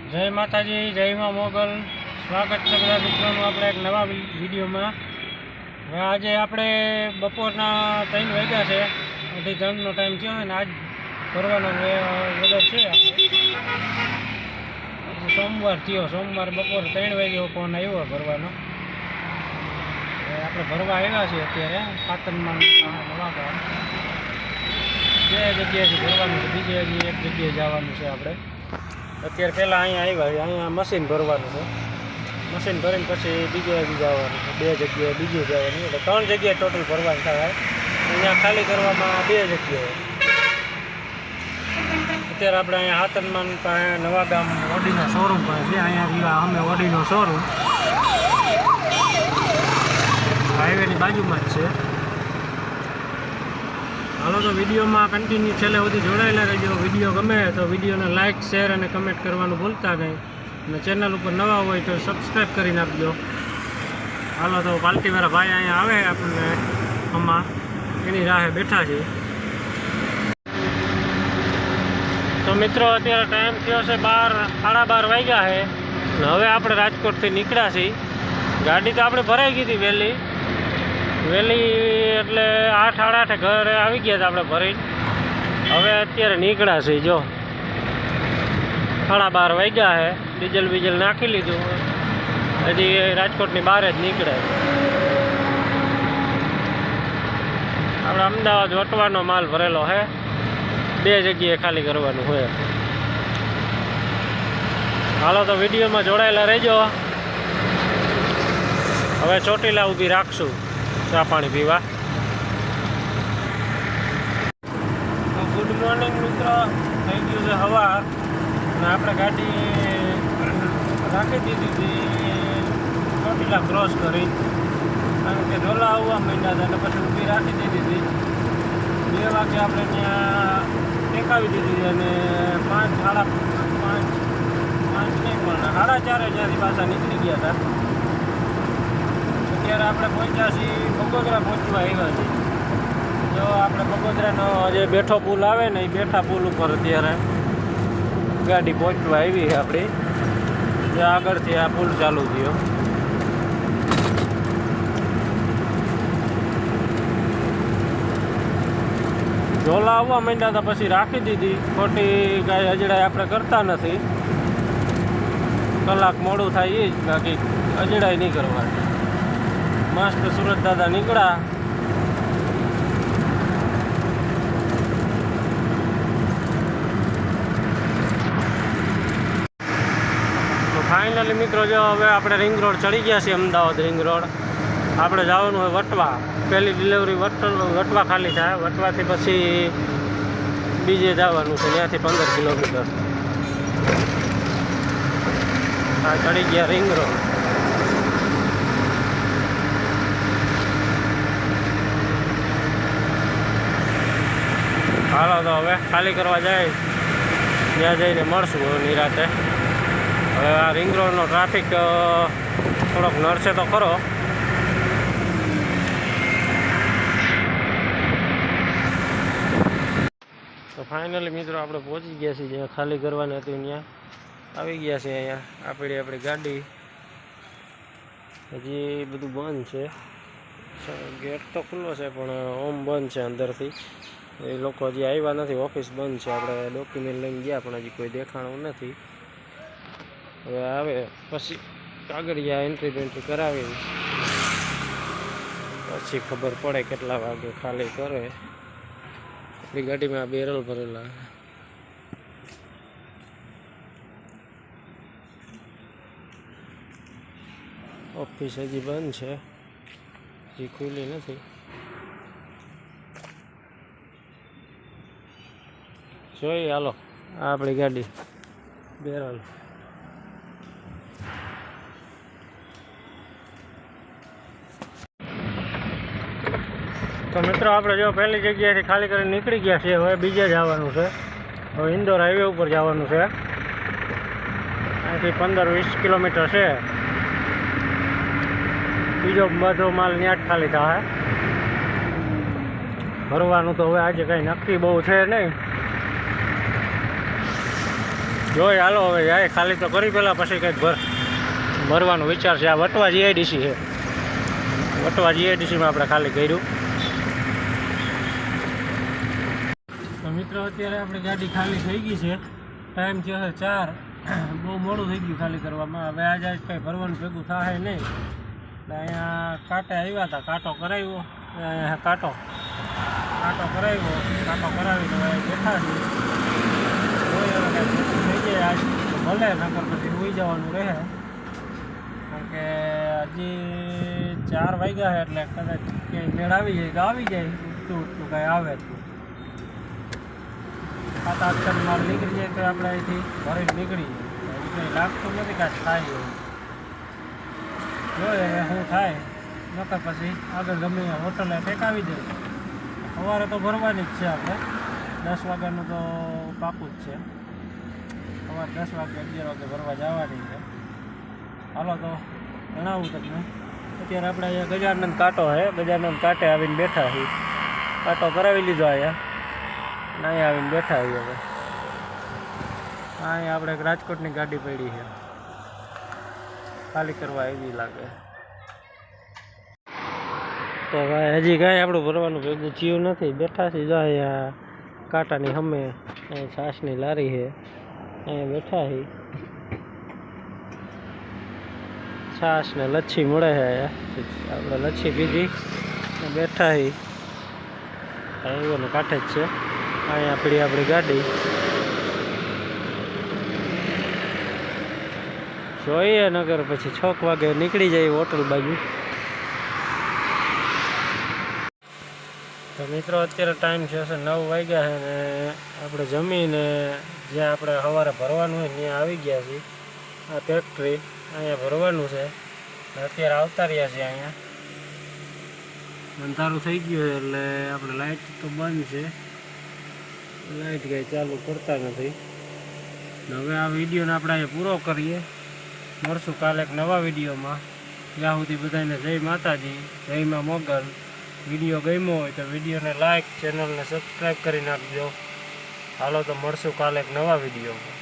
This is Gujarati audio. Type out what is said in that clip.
જય માતાજી, જય માં મોગલ. સ્વાગત છે બધા મિત્રોનું આપણે એક નવા વિડીયોમાં. હવે આજે આપણે બપોરના 3 વાગ્યા છે, અઢી 3નો ટાઈમ થયો અને આજ ભરવાનો ઓર્ડર છે. આપણે સોમવાર થયો, સોમવાર બપોર 3 વાગ્યો ફોન આવ્યો ભરવાનો. હવે આપણે ભરવા આવ્યા છીએ અત્યારે પાતનમાં નવા ગામ. 2 જગ્યાએથી ભરવાનું છે, બીજે હજી 1 જગ્યાએ જવાનું છે. આપણે અત્યારે પહેલાં અહીંયા આવ્યા, અહીંયા મશીન ભરવાનું છે. મશીન ભરીને પછી બીજે હજી જવાનું છે, 2 જગ્યાએ બીજું જવાનું, એટલે 3 જગ્યાએ ટોટલ ભરવાનું થાય. અહીંયા ખાલી કરવામાં 2 જગ્યાએ. અત્યારે આપણે અહીંયા હાતનમાં પાસે નવા ગામ ઓડીનો શોરૂમ પાસે છે. અહીંયા અમે ઓડીનો શોરૂમ હાઈવેની બાજુમાં જ છે. હાલો તો વિડીયોમાં કન્ટિન્યુ છેલ્લે સુધી જોડાયેલા રહેજો. વિડીયો ગમે તો વિડીયોને લાઇક, શેર અને કમેન્ટ કરવાનું ભૂલતા નહીં. અને ચેનલ ઉપર નવા હોય તો સબસ્ક્રાઈબ કરી નાખજો. હાલો તો પાલટીવાળા ભાઈ અહીંયા આવે આપણને આમાં એની રાહે બેઠા છે. તો મિત્રો અત્યારે ટાઈમ થયો છે 12:30 વાગ્યા છે અને હવે આપણે રાજકોટથી નીકળ્યા છીએ. ગાડી તો આપણે ભરાઈ ગઈ હતી વહેલી એટલે 8:30 ઘરે આવી ગયા હતા આપણે ભરીને. હવે અત્યારે નીકળ્યા છીએ. જો 12:30 વાગ્યા છે, ડીઝલ નાખી લીધું, હજી રાજકોટની બહાર જ નીકળે. આપણે અમદાવાદ વટવાનો માલ ભરેલો છે, 2 જગ્યાએ ખાલી કરવાનું હોય. હાલો તો વિડીયોમાં જોડાયેલા રહેજો. હવે ચોટીલા ઊભી રાખશું ચા પાણી પીવા. તો ગુડ મોર્નિંગ મિત્રો, થઈ ગયું છે સવાર અને આપણે ગાડી રાખી દીધી હતી ચોટીલા ક્રોસ કરી, કારણ કે ઢોલા આવવા માંડ્યા હતા એટલે પછી ઊભી રાખી દીધી હતી. 2 વાગે આપણે ત્યાં ટેકાવી દીધી અને 5 નહીં પણ 4:30 જ્યાંથી પાછા નીકળી ગયા હતા. અત્યારે આપણે પહોંચ્યા છીએ બગોદરા પહોંચવા આવ્યા છીએ. જો આપણે બગોદરાનો જે બેઠો પુલ આવે ને એ બેઠા પુલ ઉપર અત્યારે ગાડી પહોંચવા આવી છે આપણી. જે આગળથી આ પુલ ચાલુ થયો. ઢોલા આવવા માંડ્યા હતા પછી રાખી દીધી. ખોટી કાંઈ અજડાઈ આપણે કરતા નથી, કલાક મોડું થાય એ જ, બાકી અજડાઈ નહીં કરવાની. મસ્ત સુરત દાદા નીકળ્યા. તો ફાઇનલી મિત્રો જો હવે આપણે રિંગ રોડ ચડી ગયા છીએ, અમદાવાદ રિંગ રોડ. આપણે જવાનું હોય વટવા. પહેલી ડિલિવરી વટવા ખાલી થાય, વટવાથી પછી બીજે જવાનું છે, ત્યાંથી 15 કિલોમીટર. આ ચડી ગયા રિંગ રોડ. હાલો તો હવે ખાલી કરવા જાય, ત્યાં જઈને મળશું નિરાતે. હવે આ રિંગ રોડનો ટ્રાફિક થોડોક નડશે તો ખરો. તો ફાઇનલી મિત્રો આપણે પહોંચી ગયા છીએ જ્યાં ખાલી કરવાની હતી, ત્યાં આવી ગયા છે. અહીંયા આપણી ગાડી. હજી બધું બંધ છે, ગેટ તો ખુલ્લો છે પણ ઓમ બંધ છે અંદરથી. એ લોકો હજી આવ્યા નથી, ઓફિસ બંધ છે. આપણે ડોક્યુમેન્ટ લઈને ગયા પણ હજી કોઈ દેખાણું નથી. હવે આવે પછી કાગળિયા એન્ટ્રી બેન્ટ્રી કરાવી પછી ખબર પડે કેટલા વાગે ખાલી કરે. આપણી ગાડીમાં બેરલ ભરેલા. ઓફિસ હજી બંધ છે, હજી ખુલ્લી નથી. જોઈએ હાલો, આ આપણી ગાડી બેરલ. તો મિત્રો આપણે જો પહેલી જગ્યાએથી ખાલી કરીને નીકળી ગયા છીએ. હવે બીજે જવાનું છે. હવે ઇન્દોર હાઈવે ઉપર જવાનું છે. અહીંથી 15-20 કિલોમીટર છે. બીજો બધો માલ ત્યાં જ ખાલી થાય. ભરવાનું તો હવે આજે કાંઈ નક્કી બહુ છે નહીં. જોઈ હાલો હવે જાય ખાલી તો કરી પહેલાં પછી કંઈક ભરવાનો વિચાર છે. આ વટવા જીઆઈડીસી છે. વટવા જીઆઈડીસીમાં આપણે ખાલી કર્યું. તો મિત્રો અત્યારે આપણી ગાડી ખાલી થઈ ગઈ છે. ટાઈમ થયો છે 4. બહુ મોડું થઈ ગયું ખાલી કરવામાં. હવે આજે કંઈ ભરવાનું ભેગું થાય નહીં. એટલે અહીંયા કાંટે આવ્યા હતા, કાંટો કરાવ્યો. અહીંયા કાંટો કરાવ્યો, કાંટો કરાવીને હવે બેઠા છીએ. કોઈ હવે કાંઈ થઈ જાય આજ તો ભલે, નકર પછી સુઈ જવાનું રહે. કારણ કે હજી 4 વાગ્યા છે એટલે કદાચ ક્યાંય મેળ આવી જાય તો આવી જાય, ઉઠતું કાંઈ આવે તો 7-8 માલ નીકળી જાય તો આપણે અહીંથી ભરીને નીકળી જાય. હજી કંઈ લાગતું નથી કાંઈ થાય એવું. જોઈએ હવે શું થાય, નકર પછી આગળ ગમે હોટલે ટેકાવી દે. સવારે તો ભરવાની જ છે આપણે. 10 વાગ્યાનું તો પાકું જ છે. સવારે 10 વાગે 11 વાગે ભરવા જવાની છે. હાલો તો જણાવું તમને. અત્યારે આપણે અહીંયા ગજાનંદ કાંટો છે. ગજાનંદ કાંટે આવીને બેઠા છીએ. કાંટો કરાવી લીધો અહીંયા. અહીંયા આવીને બેઠા છીએ હવે. અહીંયા આપણે એક રાજકોટની ગાડી પડી છે, ખાલી કરવા એવી લાગે. તો ભાઈ હજી કાંઈ આપણું ભરવાનું ભેગું થયું નથી. બેઠા છીએ. જો અહીંયા કાંટાની સામે અહીંયા છાશની લારી છે, અહીંયા બેઠા છીએ. છાશ ને લચ્છી મળે છે અહીંયા. આપણે લચ્છી પીધી બેઠા છીએ. હાઈવેને કાંઠે જ છે. અહીંયા પડી આપણી ગાડી. જોઈએ નગર પછી 6 વાગે નીકળી જાય હોટલ બાજુ. તો મિત્રો અત્યારે ટાઈમ છે 9 વાગ્યા છે ને આપણે જમીને જ્યાં આપણે સવારે ભરવાનું હોય ત્યાં આવી ગયા છીએ. આ ફેક્ટરી અહીંયા ભરવાનું છે. અત્યારે આવતા રહ્યા છીએ. અહીંયા અંધારું થઈ ગયું છે એટલે આપણે લાઇટ તો બંધ છે. લાઇટ કંઈ ચાલુ કરતા નથી. હવે આ વિડીયોને આપણે અહીંયા પૂરો કરીએ. મળશું કાલે એક નવા વિડીયોમાં. ત્યાં સુધી બધાને જય માતાજી, જય મા મોગલ. વિડીયો ગમ્યો હોય તો વિડીયોને લાઇક, ચેનલને સબસ્ક્રાઈબ કરી નાખજો. હાલો તો મળશું કાલે એક નવા વિડીયોમાં.